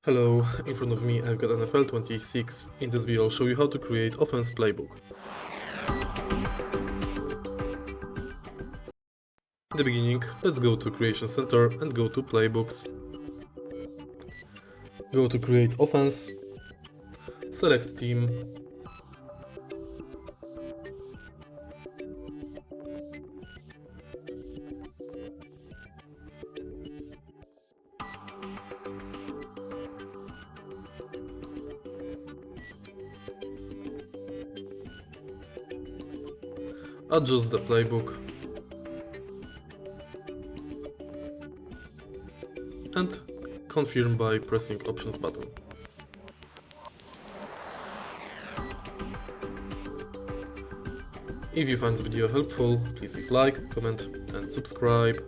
Hello, in front of me I've got NFL 26. In this video I'll show you how to create Offence Playbook. In the beginning, let's go to Creation Center and go to Playbooks. Go to Create Offense, select Team, adjust the playbook, and confirm by pressing Options button. If you find this video helpful, please leave like, comment and subscribe.